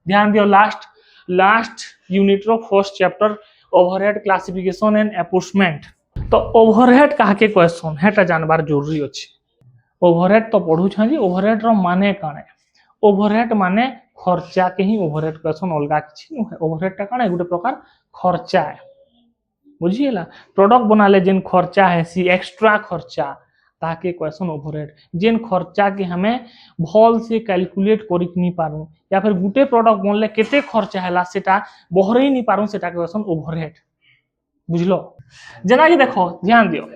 ध्यान दियो last last unit रो first chapter overhead classification and apportionment. तो ओवरहेड काके क्वेश्चन हेटा जानबार जरूरी अछि। ओवरहेड तो पढ़ू छी ओवरहेड रो माने काने ओवरहेड माने खर्चा के ही ओवरहेड क्वेश्चन अलगा किछि नुहे। ओवरहेड टा काने गुटे प्रकार खर्चा है बुझिएला प्रोडक्ट बनाले जेन खर्चा है सी एक्स्ट्रा खर्चा ताके क्वेश्चन ओवरहेड जेन खर्चा के हमें भल से कैलकुलेट करि नहीं पारू या फिर गुटे प्रोडक्ट बनले केते खर्चा हैला सेटा बहरई नहीं पारू सेटा क्वेश्चन ओवरहेड बुझलो। जना कि देखो ध्यान दियो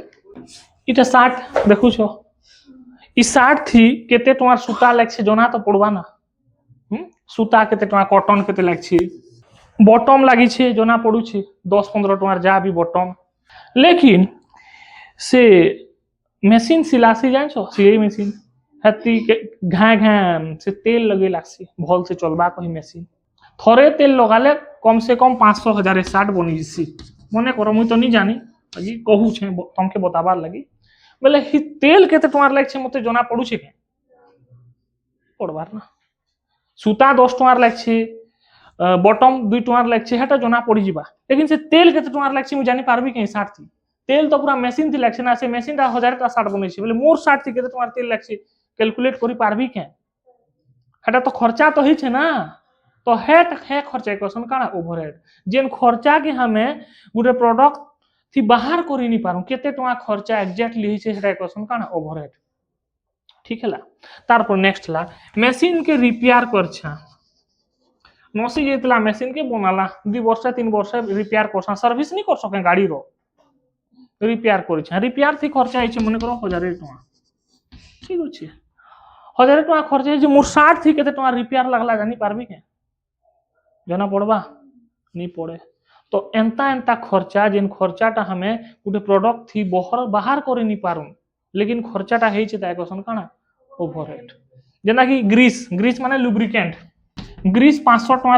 इटा 60 देखु छो इ 60 थी केते तुम्हार सूता लागछे जना तो पड़वा ना सूता केते टका कॉटन केते लागछे बॉटम लगी छे जना पड़ू छे 10-15 टका जा भी बॉटम लेकिन से मेसिन सिलासी जान छो सिलाई मेसिन हती घाय घाय से तेल लगे लागसी भल से चलबा कही मेसिन थरे तेल लगाले कम से कम 500,000 60 बनी जसी मने करो मुई तो नहीं जानी अजी कहू छे तुमके बताबार लगी बोले हि तेल केते टका लागछे मते जना पड़ू छे के पड़बार ना सूता 10 टका लागछे बॉटम 2 टका लागछे हेटा जना पड़ी जिबा लेकिन से तेल केते टका लागछे मु जानि पारबी के 60 थी तेल तो पूरा मेसिन थी लागछे ना से मेसिन ता 1000 ता 60 बनै छे बोले मोर 60 थी केते टका तेल लागछे कैलकुलेट करि पारबी के हेटा तो खर्चा तो ही छे ना तो हेट है खर्चा क्वेश्चन काना ओवरहेड जेन खर्चा के हमें गुटे प्रोडक्ट थी बाहर करि नहीं पारू केते टका खर्चा एग्जैक्टली ही छे हेटा क्वेश्चन काना ओवरहेड ठीक है ला तारपर नेक्स्ट ला मेसिन के रिपेयर करछा नसी जेतला मेसिन के बनाला 2 वर्ष 3 वर्ष रिपेयर करछा सर्विस नहीं कर सके गाड़ी रो रिपेयर करछा रिपेयर थी खर्चा है मने करो 1000 टका ठीक अछि 1000 टका खर्चा है मोर 60 थी केते टका रिपेयर लागला जानी पारबी के जना पड़बा नहीं पड़े तो एंता एंता खर्चा जेन खर्चाटा हमें गुटे प्रोडक्ट थी बाहर करे नहीं पारू लेकिन खर्चाटा है क्वेश्चन काना ओवरहेड जना कि ग्रीस ग्रीस माने लुब्रिकेंट ग्रीस 500 टका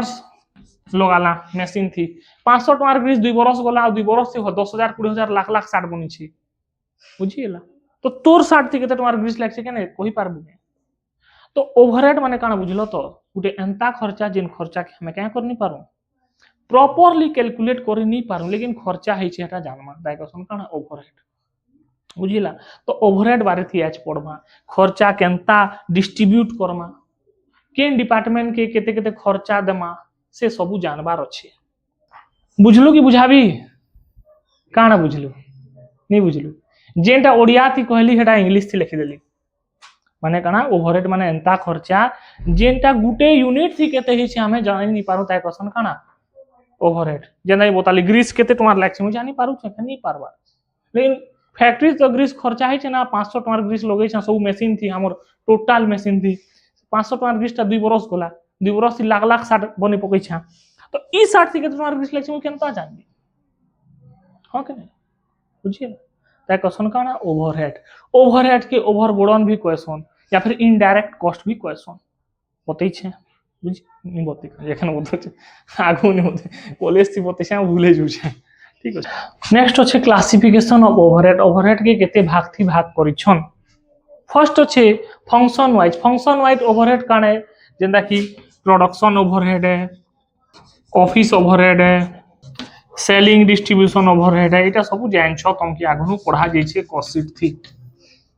लगाला मेसिन थी 500 टका ग्रीस 2 बरस गला 2 बरस से 10,000 20,000 लाख लाख 60 बनी छी बुझिएला तो तोर 60 थी केते टका ग्रीस लागछे के नै कहि पारबू तो ओवरहेड माने काना बुझलो तो गुटे एंता खर्चा जेन खर्चा के हमें क्या कर नहीं पारू प्रॉपर्ली कैलकुलेट कर नहीं पारू लेकिन खर्चा है छे एटा जानमा दाय क्वेश्चन काना ओवरहेड बुझिला तो ओवरहेड बारे थी आज पढ़मा खर्चा केंता डिस्ट्रीब्यूट करमा केन डिपार्टमेंट के केते केते खर्चा देमा से सबु जानबार अछि बुझलु कि बुझाबी काना बुझलु नहीं बुझलु जेंटा ओडिया थी कहली हेटा इंग्लिश थी लिखि देली माने काना ओवरहेड माने एंता खर्चा जेंटा गुटे यूनिट थी केते ही छे हमें जानि नहीं पारू ताय क्वेश्चन काना ओवरहेड जेना बताली ग्रीस केते टका लागछे मु जानि पारू छे नहीं पारबा लेकिन फैक्ट्री तो ग्रीस खर्चा है छे ना 500 टका ग्रीस लगे छे सब मशीन थी हमर टोटल मशीन थी 500 टका ग्रीस ता 2 बरस गला 2 बरस लाख लाख 60 बने पकै छा तो ई 60 थी केते टका ग्रीस लागछे मु केनता जानबी हां के नहीं बुझिए ताय क्वेश्चन काना ओवरहेड ओवरहेड के ओवरबर्डन भी क्वेश्चन या फिर इनडायरेक्ट कॉस्ट भी क्वेश्चन बतै छे बुझ नहीं बतै एखन बतै आगु नहीं बतै कॉलेज थी बतै छे भूले जउ छे ठीक है नेक्स्ट अछि क्लासिफिकेशन ऑफ ओवरहेड ओवरहेड के केते भाग थी भाग करिछन फर्स्ट अछि फंक्शन वाइज ओवरहेड काने जेंदा कि प्रोडक्शन ओवरहेड है ऑफिस ओवरहेड है सेलिंग डिस्ट्रीब्यूशन ओवरहेड है एटा सब जान छ तुम के आगु पढ़ा जाय छे कॉस्ट थी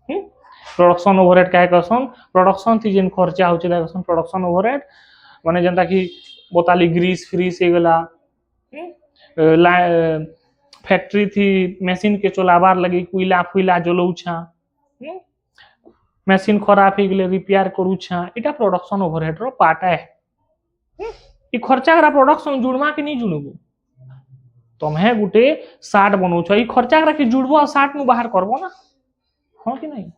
प्रोडक्शन ओवरहेड काय क्वेश्चन प्रोडक्शन थी जेन खर्चा होचे दा क्वेश्चन प्रोडक्शन ओवरहेड माने जेंता कि बताली ग्रीस फ्री से गला फैक्ट्री थी मशीन के चलाबार लगी कोयला फुइला जलौ छा मशीन खराब हो गले रिपेयर करू छा एटा प्रोडक्शन ओवरहेड रो पार्ट है ई खर्चा करा प्रोडक्शन जुड़मा कि नहीं जुड़बो तुम्हें गुटे 60 बनौ छ ई खर्चा करा कि जुड़बो आ 60 नु बाहर करबो ना हां कि नहीं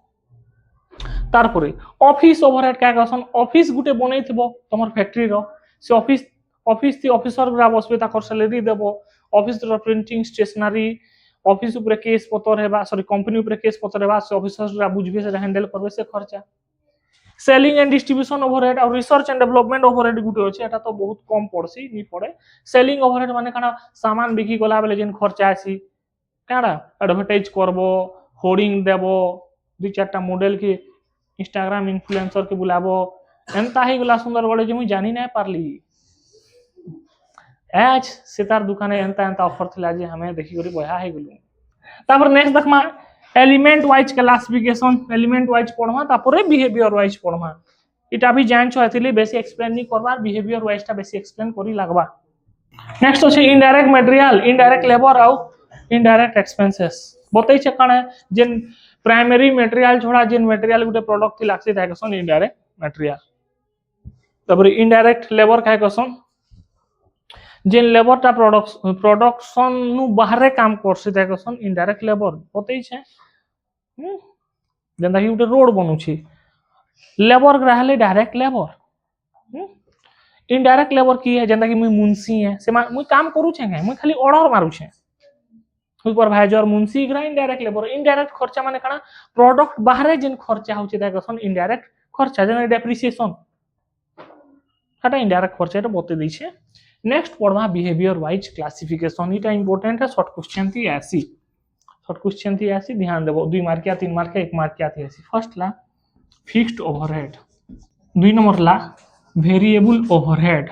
तारपरे ऑफिस ओवरहेड का क्वेश्चन ऑफिस गुटे बनैथिबो तमर फैक्ट्री रो से ऑफिस थी ऑफिसर ग्रा बसबे ताकर सैलरी देबो ऑफिस रो प्रिंटिंग स्टेशनरी ऑफिस ऊपर केस पतर हेबा सॉरी कंपनी ऊपर केस पतर हेबा से ऑफिसर्स ग्रा बुझबे से हैंडल करबे से खर्चा सेलिंग एंड डिस्ट्रीब्यूशन ओवरहेड और रिसर्च एंड डेवलपमेंट ओवरहेड गुटे अछि एटा तो बहुत कम पड़सी नहीं पड़े सेलिंग ओवरहेड माने काना सामान बिकी गला बेले जेन खर्चा आसी काना एडवर्टाइज करबो होर्डिंग देबो दु चारटा मॉडल के इंस्टाग्राम इन्फ्लुएंसर के बुलाबो एंता ही गला सुंदर बड़े जे मुई जानि नै पारली आज से तार दुकान एंता एंता ऑफर थिला जे हमें देखि करी बया हे गेलु तापर नेक्स्ट देखमा element wise classification element wise पढमा तापर बिहेवियर वाइज पढमा इटा भी जान छ एथिले बेसी एक्सप्लेन नहीं करबार बिहेवियर वाइज ता बेसी एक्सप्लेन करी लागबा नेक्स्ट अछि इनडायरेक्ट मटेरियल इनडायरेक्ट लेबर आउ इनडायरेक्ट एक्सपेंसेस बतै छ कण जेन प्राइमरी मटेरियल छोड़ा जेन मटेरियल गुटे प्रोडक्ट थी लागसी था कसन इनडायरेक्ट मटेरियल तब इनडायरेक्ट लेबर काय कसन जेन लेबर ता प्रोडक्शन नु बाहरे काम करसी था कसन इनडायरेक्ट लेबर बतै छ जेन कि गुटे रोड बनू छी लेबर ग्राहले डायरेक्ट लेबर इनडायरेक्ट लेबर की है जेंदा कि मुई मुंशी है से मुई काम करू छे मुई खाली ऑर्डर मारू छे सुपरवाइजर मुंशी ग्रा इनडायरेक्ट लेबर इनडायरेक्ट खर्चा माने कणा प्रोडक्ट बाहरे जिन खर्चा होचे ता कसन इनडायरेक्ट खर्चा जेना डेप्रिसिएशन हटा इनडायरेक्ट खर्चा तो बते दै छे नेक्स्ट पढ़वा बिहेवियर वाइज क्लासिफिकेशन इटा इंपोर्टेंट है शॉर्ट क्वेश्चन थी ऐसी शॉर्ट क्वेश्चन थी ऐसी ध्यान देबो 2 मार्क या 3 मार्क या 1 मार्क या थी ऐसी फर्स्ट ला फिक्स्ड ओवरहेड 2 नंबर ला वेरिएबल ओवरहेड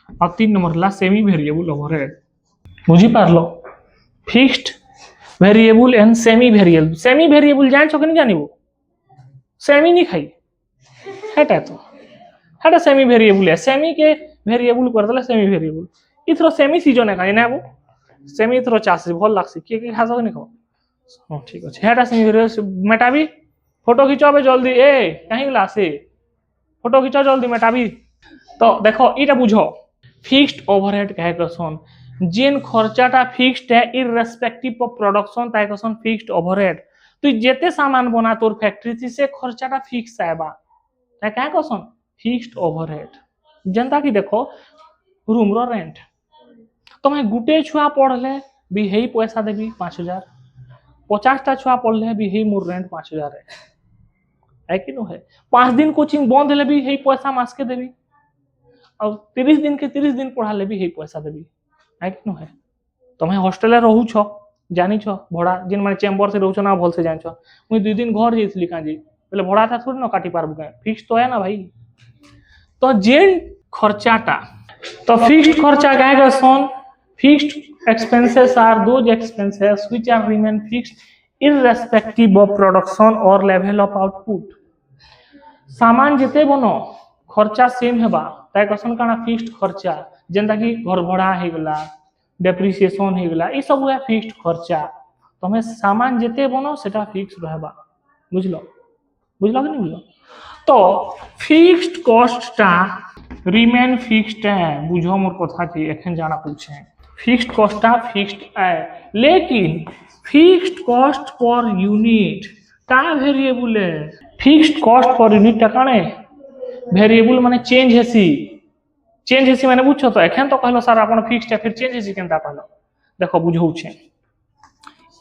और 3 नंबर ला सेमी वेरिएबल ओवरहेड बुझी पारलो fixed variable and semi variable जान छ कि नहीं जानिबो सेमी नहीं खाई हेटा तो हेटा सेमी वेरिएबल है सेमी के वेरिएबल कर देला सेमी वेरिएबल इथरो सेमी सीजन है काई ना वो सेमी इथरो चासी भल लागसी के खासो नहीं खो हां ठीक अछि हेटा सेमी वेरिएबल मेटाबी फोटो खिचाबे जल्दी ए कहीं गला से फोटो खिंचा जल्दी मेटाबी तो देखो इटा बुझो फिक्स्ड ओवरहेड कहे कसन जेन खर्चाटा फिक्स्ड है इररेस्पेक्टिव ऑफ प्रोडक्शन ताय कसन फिक्स्ड ओवरहेड तू जेते सामान बना तोर फैक्ट्री थी से खर्चाटा फिक्स आबा ताय कहे कसन फिक्स्ड ओवरहेड जनता की देखो रूम रो रेंट तमे गुटे छुआ पढ़ले भी हेई पैसा देबी 5000 50 टा छुआ पढ़ले भी हेई मोर रेंट 5000 है कि नो है 5 दिन कोचिंग बंद ले भी हेई पैसा मास के देबी और 30 दिन के 30 दिन पढ़ा ले भी हेई पैसा देबी है कि नो है तमे हॉस्टल रहू छ जानी छ भड़ा जिन माने चेंबर से रहू छ ना भल से जान छ मुई 2 दिन घर जेइसली काजी पहले भड़ा था थोड़ी ना काटी पारबु का फिक्स तो है ना भाई तो जेन खर्चाटा तो फिक्स्ड खर्चा कहेगा सोन fixed expenses are those expenses which are remain fixed irrespective of production or level of output सामान जेते बनो खर्चा सेम हेबा ताय कसन काना फिक्स्ड खर्चा जेंदा कि घर भड़ा हे गेला डेप्रिसिएशन हे गेला ई सब है फिक्स्ड खर्चा तमे सामान जेते बनो सेटा फिक्स रहबा बुझलो बुझलो कि नहीं बुझलो तो फिक्स्ड कॉस्ट टा रिमेन फिक्स्ड है बुझो मोर कथा छी एखन जाना पूछे फिक्स्ड कॉस्ट टा फिक्स्ड है लेकिन फिक्स्ड कॉस्ट पर यूनिट का वेरिएबल है फिक्स्ड कॉस्ट पर यूनिट टा काने वेरिएबल माने चेंज हेसी माने बुझो तो एखन तो कहलो सर आपण फिक्स्ड है फिर चेंज हेसी केनता कहलो देखो बुझौ छे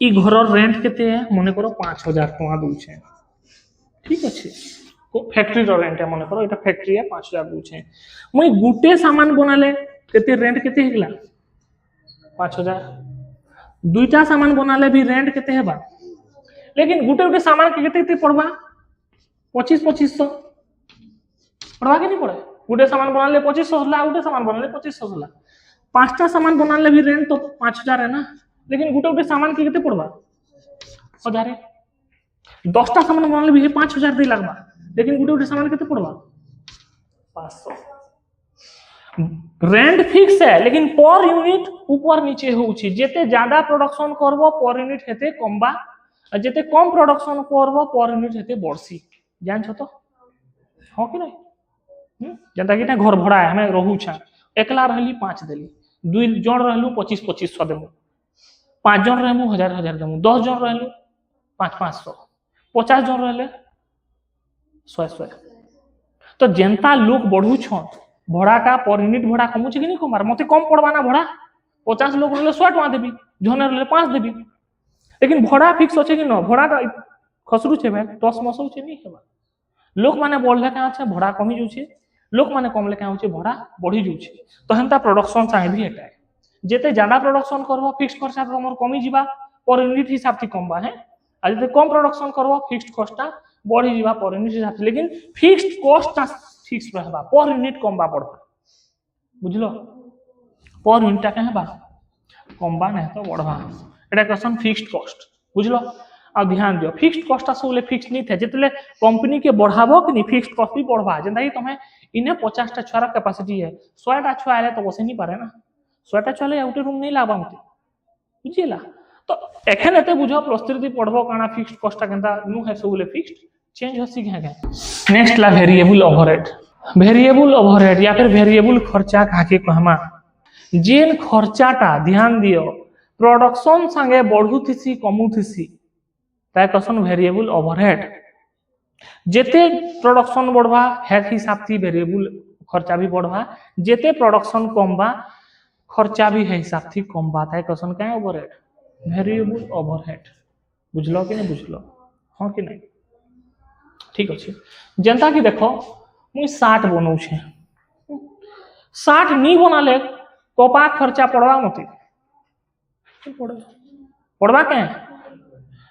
ई घर रेंट केते है मने करो 5000 टका दउ छे ठीक अछि को फैक्ट्री रो रेंट है मने करो एटा फैक्ट्री है 5000 दउ छे मुई गुटे सामान बनाले केते रेंट केते हेगला 5000 दुईटा सामान बनाले भी रेंट केते हेबा लेकिन गुटे गुटे सामान के केते पड़बा 2500 पड़बा के नहीं पड़े गुटे सामान बनाले 2500 होला गुटे सामान बनाले 2500 होला पांचटा सामान बनाले भी रेंट तो 5000 है ना लेकिन गुटे गुटे सामान के केते पड़बा 1000 10टा सामान बनाले भी 5000 दे लागबा लेकिन गुटे गुटे सामान केते पड़बा 500 रेंट फिक्स है लेकिन पर यूनिट ऊपर नीचे होउछि जेते ज्यादा प्रोडक्शन करबो पर यूनिट हेते कमबा जेते कम प्रोडक्शन करबो पर यूनिट हेते बढ़सी जान छ तो हो कि नहीं जनता कि घर भड़ा है हमें रहू छ एकला रहली 5 देली 2 जन रहलु 2500 देमु 5 जन रहमु 1000 देमु 10 जन रहलु 500 50 जन रहले 100 तो जनता लोग बढ़ू छ भड़ाटा पर यूनिट भड़ा कमु कि नहीं कमार मते कम पड़बा ना भड़ा 50 लोग रहले 100 टका देबी जने रहले 5 देबी लेकिन भड़ा फिक्स होचे कि न भड़ा खसरू छे भाई 10 मसौ छे नहीं हेबा लोक माने बढ़ले का छे भड़ा कमी जउ छे लोक माने कमले का होचे भड़ा बढ़ी जउ छे तो हेंता प्रोडक्शन चाहे भी हेटा जेते ज्यादा प्रोडक्शन करबो फिक्स खर्चा तो हमर कमी जीवा पर यूनिट हिसाब से कमबा है आ जेते कम प्रोडक्शन करबो फिक्स्ड कॉस्टटा बढ़ी जीवा पर यूनिट हिसाब से लेकिन फिक्स्ड कॉस्ट फिक्स रहबा पर यूनिट कमबा पड़बा बुझलो पर यूनिट टा कहे बा कमबा नहीं तो बढ़वा एटा क्वेश्चन फिक्स्ड कॉस्ट बुझलो आ ध्यान दियो फिक्स्ड कॉस्ट सब फिक्स नहीं थे जितले कंपनी के बढ़ाबो कि नहीं फिक्स्ड कॉस्ट भी बढ़वा जेंदा ही तुम्हें इने 50 टा छुआ कैपेसिटी है 100 टा छुआ आले तो बसे नहीं पारे ना 100 टा छुआ आउटे रूम नहीं लाबा मते बुझिला तो एखन एते बुझो प्रस्तुति पढ़बो काना फिक्स्ड कॉस्ट केनता नु है सबले फिक्स्ड चेंज होसी के नेक्स्ट ला वेरिएबल ओवरहेड या फिर वेरिएबल खर्चा काके कहमा जेन खर्चाटा ध्यान दियो प्रोडक्शन संगे बढ़ुथिसी कमुथिसी ताय कसन वेरिएबल ओवरहेड जेते प्रोडक्शन बढ़वा है हिसाब थी वेरिएबल खर्चा भी बढ़वा जेते प्रोडक्शन कमबा खर्चा भी है हिसाब थी कमबा ताय कसन काय ओवरहेड वेरिएबल ओवरहेड बुझलो कि नहीं बुझलो हां कि नहीं ठीक अच्छे जनता की देखो मुई 60 बनौ छे 60 नहीं बनाले कपा खर्चा पड़वा मते पड़वा के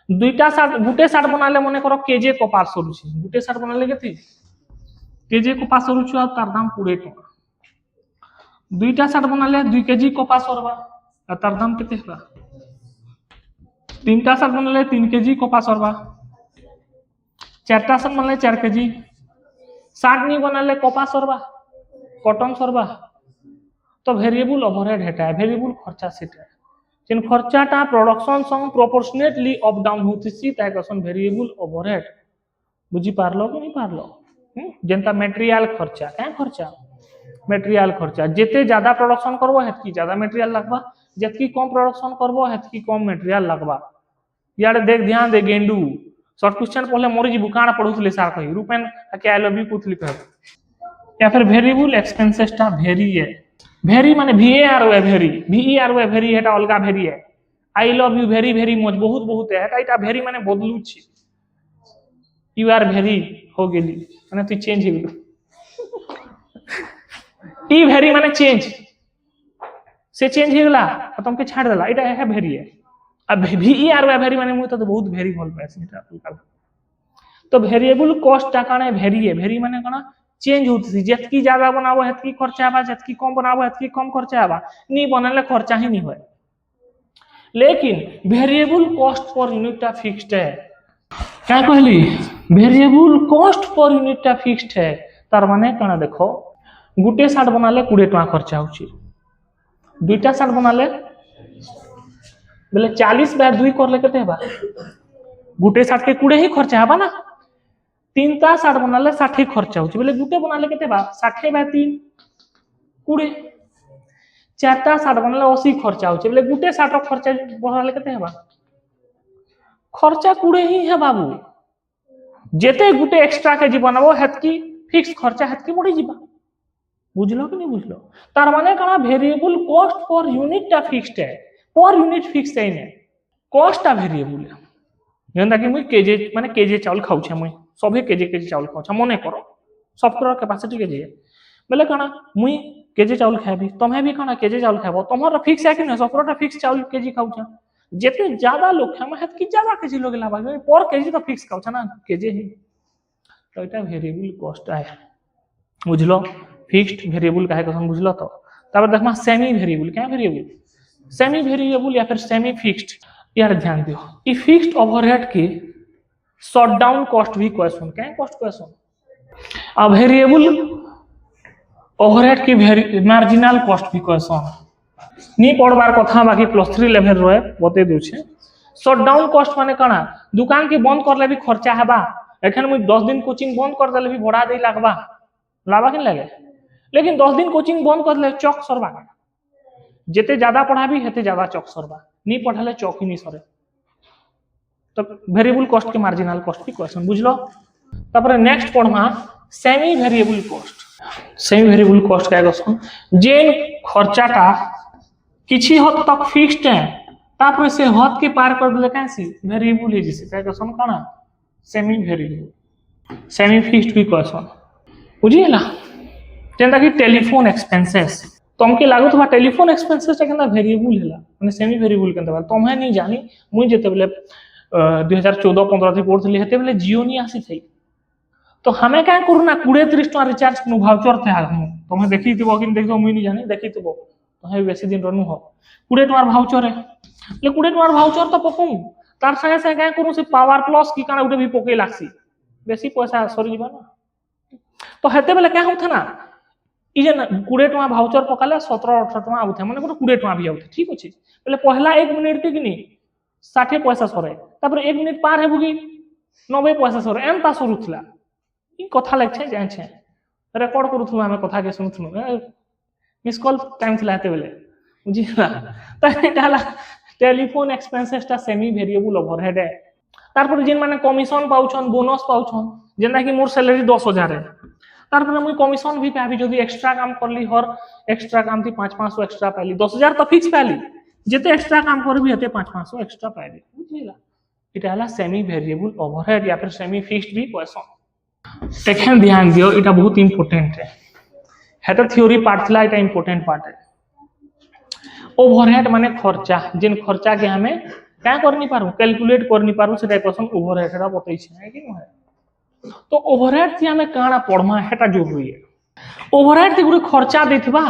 दुईटा 60 गुटे 60 बनाले मने करो केजे कपा सरू छे गुटे 60 बनाले केते केजे कपा सरू छु आ तार दाम 20 टका दुईटा 60 बनाले 2 केजी कपा सरबा आ तार दाम केते हेबा तीनटा 60 बनाले 3 केजी कपा सरबा चारटा 60 बनाले 4 केजी 60 नहीं बनाले कपा सरबा कॉटन सरबा तो वेरिएबल ओवरहेड हेटा है वेरिएबल खर्चा सेट है जिन खर्चाटा प्रोडक्शन संग प्रोपोर्शनेटली अप डाउन होतिसी ताय कसन वेरिएबल ओवरहेड बुझी पारलो कि नहीं पारलो जेंता मटेरियल खर्चा क्या खर्चा मटेरियल खर्चा जेते ज्यादा प्रोडक्शन करबो हेतकी ज्यादा मटेरियल लगबा जतकी कम प्रोडक्शन करबो हेतकी कम मटेरियल लगबा यार देख ध्यान दे गेंडू शॉर्ट क्वेश्चन पहले मोरी जी बुकाना पढुथले सार कही रूपेन के आई लव यू कुथली कह या फिर वेरिएबल एक्सपेंसेस टा वेरी है वेरी माने VAR वे वेरी VER वे वेरी हेटा अलगा वेरी है I love you very very much बहुत बहुत है हेटा इटा वेरी माने बदलू छी यू आर वेरी हो गेली माने तू चेंज हो गेलू ई वेरी माने चेंज से चेंज हो गेला तुमके छाड़ देला इटा है वेरी है अब VER वे वेरी माने मुई तो बहुत वेरी भल पाइस इटा तो वेरिएबल कॉस्ट टा काने वेरी है वेरी माने कना चेंज होती जतकी ज्यादा बनाबो हेतकी खर्चा आबा जतकी कम बनाबो हेतकी कम खर्चा आबा नहीं बनले खर्चा ही नहीं होय लेकिन वेरिएबल कॉस्ट पर यूनिट टा फिक्स्ड है क्या कहली वेरिएबल कॉस्ट पर यूनिट टा फिक्स्ड है तार माने कना देखो गुटे 60 बनाले 20 टका खर्चा होची दुईटा 60 बनाले बोले 40 बाय 2 करले केते हेबा गुटे 60 के 20 ही खर्चा हेबा ना तीनटा 60 बनाले 60 खर्चा होची बोले गुटे बनाले केते बा 60 बाय 3 20 चारटा 60 बनाले 80 खर्चा होची बोले गुटे 60 खर्चा बनाले केते हेबा खर्चा 20 ही है बाबू जेते गुटे एक्स्ट्रा के जी बनाबो हेतकी फिक्स खर्चा हेतकी बढ़ी जिबा बुझलो कि नहीं बुझलो तार माने कना वेरिएबल कॉस्ट पर यूनिट टा फिक्स्ड है पर यूनिट फिक्स है ने कॉस्ट टा वेरिएबल है जेंदा कि मुई केजे माने केजे चावल खाउ छे मुई सभी केजे केजे चावल खाउ छ मने करो सबकर कैपेसिटी केजे बोले कना मुई केजे चावल खाबी तमे भी कना केजे चावल खाबो तमहर फिक्स है कि न सबकर फिक्स चावल केजी खाउ छ जेते ज्यादा लोग खामा है कि ज्यादा केजी लोग लाबा पर केजी तो फिक्स खाउ छ ना केजे ही तो एटा वेरिएबल कॉस्ट है बुझलो फिक्स्ड वेरिएबल काहे कसम बुझलो तो तब देखमा सेमी वेरिएबल क्या वेरिएबल सेमी वेरिएबल या फिर सेमी फिक्स्ड यार ध्यान दियो ई फिक्स्ड ओवरहेड के शॉट डाउन कॉस्ट भी क्वेश्चन क्या कॉस्ट क्वेश्चन अब वेरिएबल ओवरहेड की मार्जिनल कॉस्ट भी क्वेश्चन नी पढ़बार कथा बाकी +3 लेवल रहे बते दउ छे शॉट डाउन कॉस्ट माने कना दुकान के बंद करले भी खर्चा हेबा एखन मुई 10 दिन कोचिंग बंद कर देले भी भड़ा दे लागबा लाबा कि लागे लेकिन 10 दिन कोचिंग बंद कर देले चौक सरबा जेते ज्यादा पढ़ाबी हेते ज्यादा चौक सरबा नी पढ़ले चौक ही नहीं सरे तो वेरिएबल कॉस्ट के मार्जिनल कॉस्ट की क्वेश्चन बुझलो तापर नेक्स्ट पढ़मा semi variable cost semi variable cost का क्वेश्चन जेन खर्चाटा किछि हद तक फिक्स्ड है तापर से हद के पार कर देले कैसी वेरिएबल है जिसे का क्वेश्चन काना सेमी वेरिएबल सेमी फिक्स्ड भी क्वेश्चन बुझिएला जेंता कि टेलीफोन एक्सपेंसेस तुमके लागत बा टेलीफोन एक्सपेंसेस केना वेरिएबल हैला माने सेमी वेरिएबल केनता बा तुमहे नहीं जानी मुई जेते बेले 2014-15 थी पढ़थली हेते बेले जियो नहीं आसी थई तो हमें क्या करू ना 20-30 टका रिचार्ज कोनो वाउचर थे हम तुम्हें देखी थी कि देखो मुई नहीं जानी देखी थी तो बेसी दिन नुह 20 टकार भाउचर है 20 टकार भाउचर तो पकऊ तार संगे संगे क्या करूँ से पावर प्लस कि काना भी पकई लागसी बेसी पैसा सरी जीवा ना तो हेते बेले क्या होता ना ये 20 टका भाउचर पकाले 17-18 टका आउथे माने 20 टका भी आउथे ठीक अच्छे बोले पहला 1 मिनिट थी कि 60 पैसा सरे तापर 1 मिनिट पार हेबु कि 90 पैसा सरे एमता सरुथला ई कथा लागछे जाने रेकर्ड करूथु हमें कथा के सुनुथु मिस कॉल टाइम थला हेते बेले बुझिला त एटाला टेलीफोन एक्सपेंसेस ता सेमी वेरिएबल ओवरहेड है तारपर जिन माने कमिशन पाउछन बोनस पाउछन जेना कि मोर सैलरी 10,000 है तारपर मुई कमिशन भी पाबी जदी एक्स्ट्रा काम करली हर एक्स्ट्रा काम थी 500 एक्स्ट्रा पाली 10,000 तो फिक्स पाली जेते एक्स्ट्रा काम करबी हेते 500 एक्स्ट्रा पाली बुझिला इटा हला सेमी वेरिएबल ओवरहेड या फिर सेमी फिक्स्ड भी पैसा एखन ध्यान दियो इटा बहुत इंपोर्टेंट है हेटा थ्योरी पार्ट थला इटा इंपोर्टेंट पार्ट है ओवरहेड माने खर्चा जिन खर्चा के हमें क्या करनी पारू कैलकुलेट करनी पारू सेटा क्वेश्चन ओवरहेड रा बतई छै है कि न तो ओवरहेड थी हमें काना पढ़मा हेटा जरूरी है ओवरहेड थी गुरे खर्चा देथिबा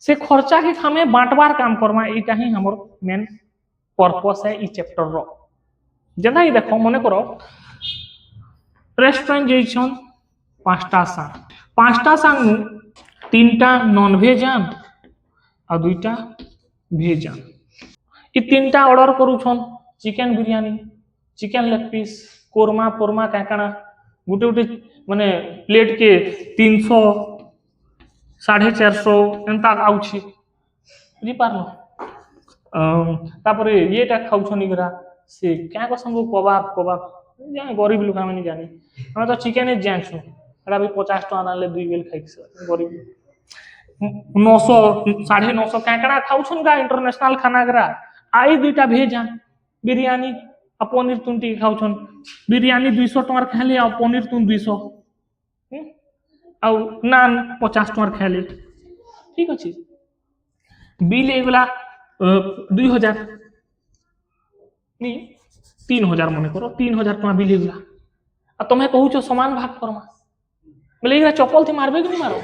से खर्चा के हमें बांटबार काम करमा इटा ही हमर मेन पर्पस है ई चैप्टर रो जेना ही देखो मने करो रेस्टोरेंट जइछन 5टा सांग नु 3टा नॉन वेज आन आ 2टा भेज आन ई 3टा ऑर्डर करूछन chicken biryani chicken leg piece korma पोरमा काकाना गुटे गुटे माने प्लेट के 300 450 एंता आउछि बुझी पारलो तापरे येटा खाउछन इगरा से क्या कसम कबाब जाने गरीब लोग हमें नहीं जानी हमें तो चिकन जानछु एटा भी 50 टका आनले 2 बेल खाइ गरीब 900 950 काकड़ा खाउछन गा इंटरनेशनल खाना गरा आई 2टा भेज आन बिरयानी आ पनीर तुंटी खाउछन बिरयानी 200 टका खाले आ पनीर तुन 200 आ नान 50 टका खाले ठीक अछि बिल एगला 2000 नी 3000 मने करो 3000 टका बिल एगला आ तुम्हें कहू छो समान भाग करमा बोले एगला चप्पल थी मारबे कि नहीं मारो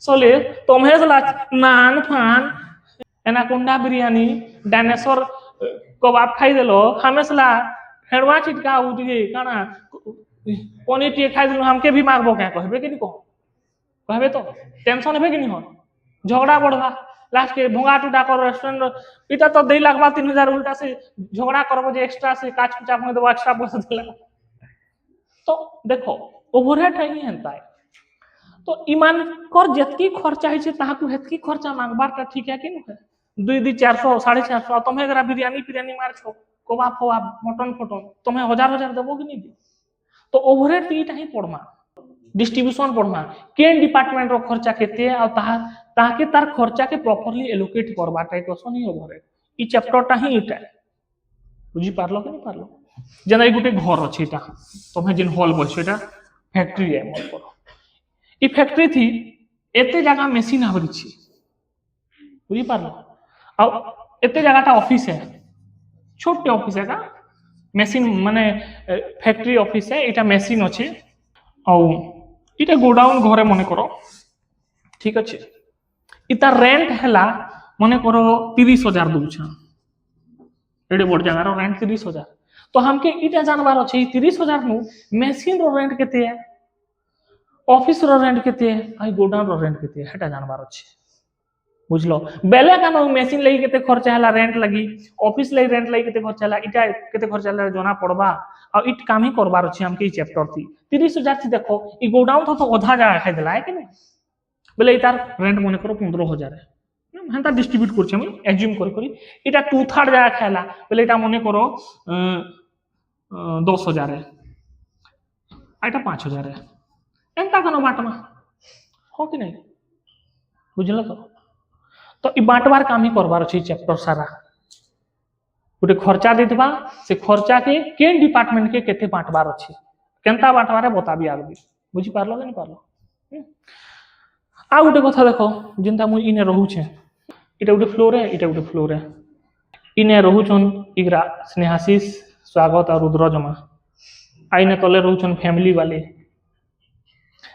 सोले तुम्हें सला नान फान एनाकोंडा बिरयानी डायनासोर कबाब खाई देलो हमें सला फेरवा चिटका उठिए काना पनीर टी खाई देलो हमके भी मारबो क्या कहबे कि नहीं कहबे तो टेंशन हेबे कि नहीं हो झगड़ा बढ़वा लास्ट के भोंगा टूटा कर रेस्टोरेंट इटा तो 2 लाख बा 3000 उल्टा से झगड़ा करबो जे एक्स्ट्रा से काच कुचा में देबो एक्स्ट्रा पैसा देला तो देखो ओवरहेड नहीं हेंता है तो ईमान कर जतकी खर्चा है ताकू हेतकी खर्चा मांगबार ठीक है कि नहीं 2 400 450 तुम्हें अगर बिरयानी मार छो कबाब फबाब मटन फटन तुम्हें 1000 देबो कि नहीं तो ओवरहेड इटा ही पड़मा डिस्ट्रीब्यूशन पड़मा केन डिपार्टमेंट रो खर्चा केते आ ताके तार खर्चा के प्रॉपर्ली एलोकेट करबा टाइ क्वेश्चन ही ओवरहेड ई चैप्टर टा ही इटा बुझी पारलो कि नहीं पारलो जेना ई गुटे घर अछि इटा तुम्हें जिन हॉल बछ एटा फैक्ट्री है मन करो ई फैक्ट्री थी एते जगह मशीन आवरी छी बुझी पारलो आ एते जगह टा ऑफिस है छोटे ऑफिस है का मशीन माने फैक्ट्री ऑफिस है इटा मशीन अछि औ इटा गोडाउन घरे मने करो ठीक अछि इता रेंट हैला मने करो 30,000 दूछा एडे बड़ जगह रो रेंट 30,000 तो हमके इटा जानबार अछि 30,000 नु मशीन रो रेंट केते है ऑफिस रो रेंट केते है आई गोडाउन रो रेंट केते है हेटा जानबार अछि बुझलो बेले कानो मशीन लगी केते खर्चा हैला रेंट लगी ऑफिस लगी रेंट लगी केते खर्चा हैला इटा केते खर्चा हैला जोना पड़बा आ इट काम ही करबार अछि हमके ई चैप्टर थी 30,000 थी देखो ई गोडाउन तो आधा जगह खाइ देला है कि नहीं बोले इतार रेंट मने करो 15,000 है हेंता डिस्ट्रीब्यूट करछि हम एज्यूम करी इटा 2/3 जगह खाइला बोले इटा मने करो 10,000 है इटा 5,000 है एंता कनो बाटमा हो कि नहीं बुझलो तो ई बांटबार काम ही करबार अछि चैप्टर सारा गोटे खर्चा देतबा से खर्चा के केन डिपार्टमेंट के केते बांटबार अछि केनता बांटबारे बताबी आगबी बुझी पारलो कि नहीं पारलो आ गोटे कथा देखो जिनता मु इने रहू छे इटा गोटे फ्लोर है इने रहू छन इगरा स्नेहाशीष स्वागत और रुद्रजमा आइने तले रहू छन फैमिली वाले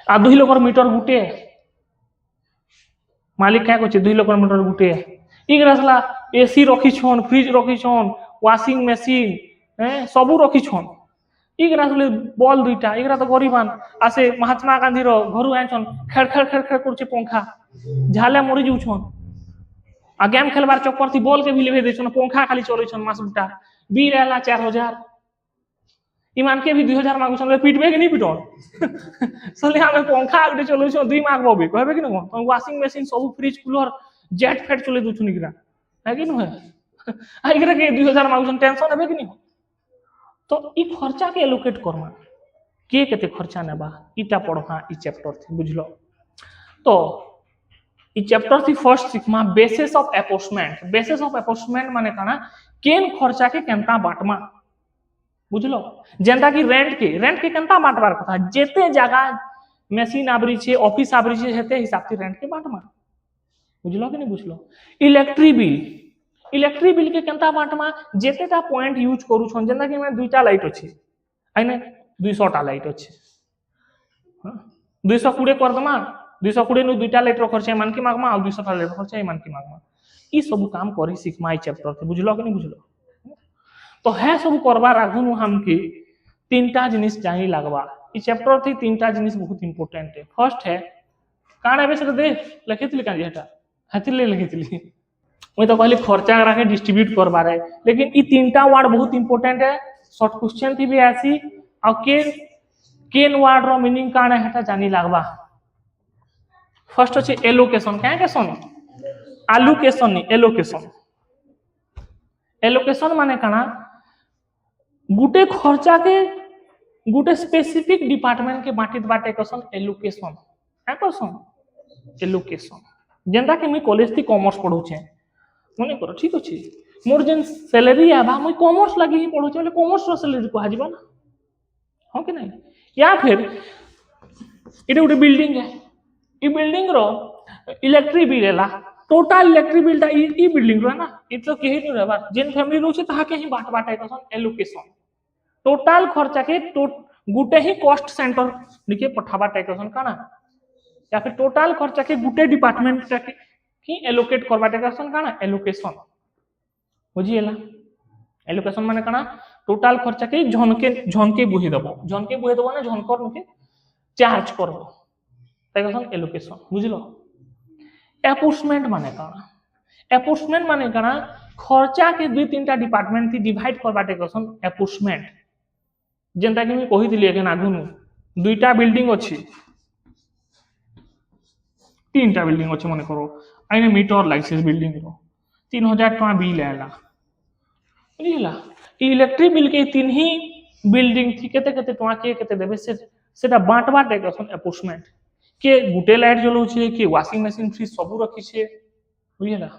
आ दुही लोकर मीटर गुटे मालिक क्या कहते 2 किलोमीटर गुटे इगरासला एसी रखी छन फ्रिज रखी छन वाशिंग मशीन सबू रखी छन इगरासले बल दुईटा इगरा तो गरीबान आसे महात्मा गांधी रो घर आछन खेड़ खेड़ खेड़ खेड़ करछे पंखा झाले मरी जाउछन आ गेम खेलबार चक्कर थी बॉल के भी लेवे देछन पंखा खाली चलै छन मासुटा बी रहला 4000 ईमान के भी 2000 मागु छन पिटबे कि नहीं पिटन सले हमें पंखा आगटे चलै छन 2 मागबो भी कहबे कि न तो वाशिंग मशीन सब फ्रिज कूलर जेट फेट चलै दुछन इगरा है कि न आ इगरा के 2000 मागु छन टेंशन हेबे कि नहीं तो ई खर्चा के एलोकेट करमा के केते खर्चा नेबा इटा पढ़ा ई चैप्टर थी बुझलो तो ई चैप्टर थी फर्स्ट सिक्मा बेसिस ऑफ अपोर्चमेंट माने काना केन खर्चा के केनता बाटमा बुझलो जेंता कि रेंट के केनता बांटबार कथा जेते जगह मशीन आबरी छे ऑफिस आबरी छे हेते हिसाब से रेंट के बांटमा बुझलो कि नहीं बुझलो इलेक्ट्रिक बिल के केनता बांटमा जेतेटा पॉइंट यूज करू छन जेंता कि मैं दुईटा लाइट अछि आइने 200 टा लाइट अछि 220 कर दमा 220 नु दुईटा लाइट रो खर्चा मान के मागमा आ 200 टा लाइट रो खर्चा मान के मागमा ई सब काम करी सिक्मा ई चैप्टर थे बुझलो कि नहीं बुझलो तो है सब करबार आगुनु हम के तीनटा जिनिस जानी लागबा ई चैप्टर थी तीनटा जिनिस बहुत इंपोर्टेंट है फर्स्ट है काना बेस दे लिखितली कान जेटा हाथिले लिखितली मैं तो कहली खर्चा करा के डिस्ट्रीब्यूट करबार है लेकिन ई तीनटा वर्ड बहुत इंपोर्टेंट है शॉर्ट क्वेश्चन थी भी ऐसी आ केन वर्ड रो मीनिंग काना हेटा जानी लागबा फर्स्ट होचे एलोकेशन क्या केशन आलोकेशन नहीं एलोकेशन माने काना गुटे खर्चा के गुटे स्पेसिफिक डिपार्टमेंट के बांटित बाटे कसन एलोकेशन है कसन एलोकेशन जेंता कि मैं कॉलेज थी कॉमर्स पढौछे मने करो ठीक अछि मोर जेन सैलरी आबा मैं कॉमर्स लगी ही पढौछे बोले कॉमर्स रो सैलरी को हाजिबा ना हां कि नहीं या फिर इटे उटे बिल्डिंग है ई बिल्डिंग रो इलेक्ट्रिक बिल एला टोटल इलेक्ट्रिक बिल ई बिल्डिंग रो ना ई तो केही नहीं रहबा जेन फैमिली रो छे ताहा के ही बांट बाटे कसन एलोकेशन टोटल खर्चा के गुटे ही कॉस्ट सेंटर लिखे पठाबा टैक्सन काना या फिर टोटल खर्चा के गुटे डिपार्टमेंट की एलोकेट करबा टैक्सन काना एलोकेशन बुझिएला एलोकेशन माने काना टोटल खर्चा के झनके बुही दबो ना झनकर नुके चार्ज करबो टैक्सन एलोकेशन बुझलो अपोर्चमेंट माने काना खर्चा के 2-3टा डिपार्टमेंट थी डिवाइड करबा टैक्सन अपोर्चमेंट जेंता कि मैं कहितली एखन आगुनु 2टा बिल्डिंग अछि 3टा बिल्डिंग अछि मने करो आइने मीटर लागसे बिल्डिंग रो 3000 टका बिल आला बुझिला इलेक्ट्रिक बिल के 3 ही बिल्डिंग थी केते केते टका के केते देबे सेटा बांटबा टैक्सन अपोर्चमेंट के गुटे लाइट जलो छे के वाशिंग मशीन फ्रिज सब रखी छे बुझिला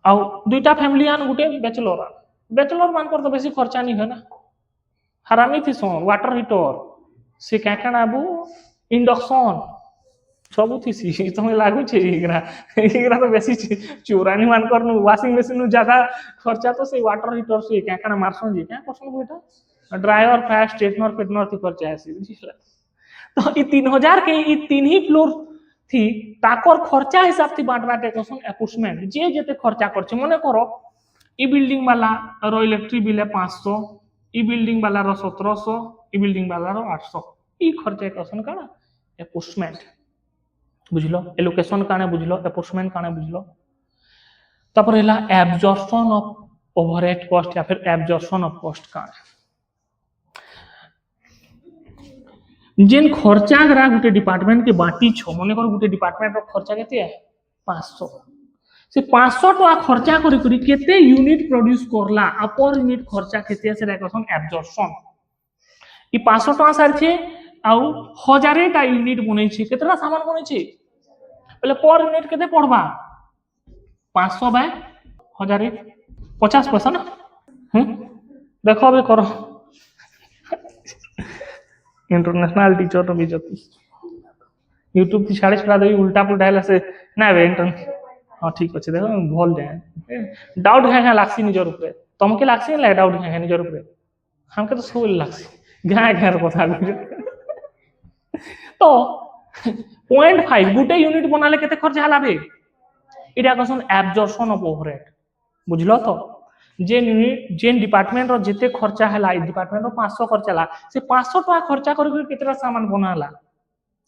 आ 2टा फैमिली आन गुटे बैचलर मान कर तो बेसी खर्चा नहीं है ना हरामी थी सोन वाटर हीटर से क्या क्या आबू इंडक्शन सब थी सी तुम्हें लागू छे इगरा तो बेसी चोरानी मान कर वाशिंग मशीन नु ज्यादा खर्चा तो से वाटर हीटर से क्या क्या मारसन जी क्या करसन बेटा ड्रायर फायर स्ट्रेटनर पेटनर थी खर्चा है बुझिला तो ई 3000 के ई 3 ही फ्लोर थी ताकर खर्चा हिसाब से बांटबा टैक्सन अपोर्चमेंट जे जेते खर्चा करछे मने करो ई बिल्डिंग वाला रो इलेक्ट्रिक बिल है 500 ई बिल्डिंग वाला रो 1700 ई बिल्डिंग वाला रो 800 ई खर्चा कसन काना अपोर्चमेंट बुझलो एलोकेशन काने बुझलो अपोर्चमेंट काने बुझलो तपर हैला एब्जॉर्प्शन ऑफ ओवरहेड कॉस्ट या फिर एब्जॉर्प्शन ऑफ कॉस्ट काने जेन खर्चा करा गुटे डिपार्टमेंट के बांटी छो मने कर गुटे डिपार्टमेंट रो खर्चा केते है 500 से 500 टका खर्चा करी करी केते यूनिट प्रोड्यूस करला आ पर यूनिट खर्चा केते से रेकसन एब्जॉर्प्शन ई 500 टका सार छे आ 1000 टा यूनिट बनै छे केतना सामान बनै छे पहले पर यूनिट केते पड़बा 500 बाय 1000 50 पैसा ना देखो बे करो इंटरनेशनल टीचर तो बीजती यूट्यूब की छाड़े छड़ा देवी उल्टा पुल्टा है से ना बे इंटर हां ठीक अछि देखो भल जाए डाउट है लाक्सी निजर ऊपर तुमके लाक्सी ना डाउट है निजर ऊपर हमके तो सब लाक्सी गाय घर कथा तो 0.5 गुटे यूनिट बनाले केते खर्चा हलाबे इटा कहसन एब्जॉर्प्शन ऑफ ओवरहेड बुझलो तो जेन यूनिट जेन डिपार्टमेंट रो जिते खर्चा हला इ डिपार्टमेंट रो 500 खर्चा हला से 500 टका खर्चा करके केतरा सामान बनाला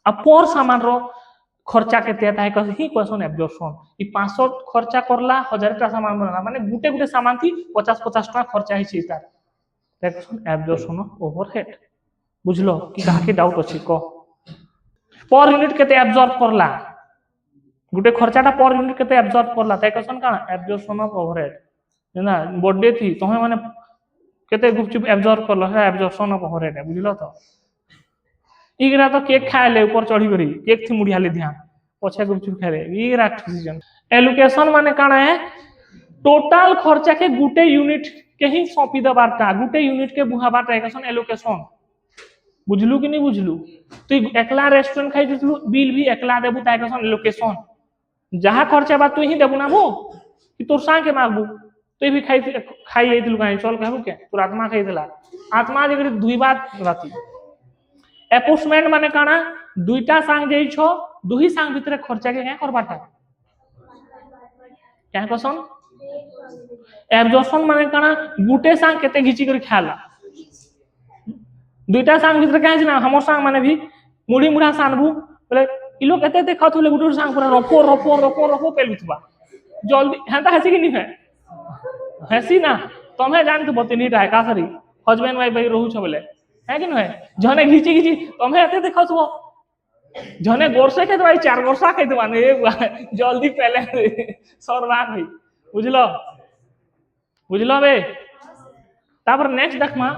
आ पर सामान रो खर्चा केते ताहे कहि कहसन एब्जॉर्प्शन इ 500 खर्चा करला 1000 टका सामान बनाला माने गुटे गुटे सामान थी 50 टका खर्चा हिची तार कहसन एब्जॉर्प्शन ऑफ ओवरहेड बुझलो कि काहे डाउट अछि को पर यूनिट केते एब्जॉर्ब करला गुटे खर्चाटा पर यूनिट केते एब्जॉर्ब करला ताहे कहसन का एब्जॉर्प्शन ऑफ ओवरहेड ना बर्थडे थी तोहे माने केते गुपचुप एब्जॉर्ब करलो है एब्जॉर्प्शन ऑफ ओवरहेड है बुझलो तो इगरा तो केक खाए ले ऊपर चढ़ी करी केक थी मुड़िया ले ध्यान पछे गुपचुप खाए ले इगरा डिसीजन एलोकेशन माने काना है टोटल खर्चा के गुटे यूनिट के ही सौंपी दबारटा गुटे यूनिट के बुहाबाटा एकसन एलोकेशन बुझलू कि नहीं बुझलू तो एकला रेस्टोरेंट खाई दिलू बिल भी एकला देबू ता एकसन एलोकेशन जहां खर्चा बा तू ही देबू ना वो कि तोर सा के मागबू तो भी खाई जाइलु कहीं चल कहबू के तोर आत्मा खाई देला आत्मा जे दुई बात राती एपोस्टमेंट माने काना दुईटा सांग जेई छो दुही सांग भितरे खर्चा के क्या करबाटा क्या कहसन एब्जॉर्प्शन माने काना गुटे सांग केते घिची कर खाला दुईटा सांग भितरे क्या छै ना हमर सांग माने भी मुड़ी मुड़ा सानबू बोले इलो केते ते खाथुले गुटे सांग पूरा रफो रफो रफो रफो पेलुतबा जल्दी हेंता हसी कि नहीं है हसी ना तुम्हें जान के बतनी रहा का सरी हस्बैंड वाइफ भाई रहू छ बोले है कि नहीं जने घिची घिची तुम्हें एते देखा छो जने गोरसे के भाई 4 गोरसा के दवा ने जल्दी पहले सरवार भाई बुझलो बुझलो बे तापर नेक्स्ट देखमा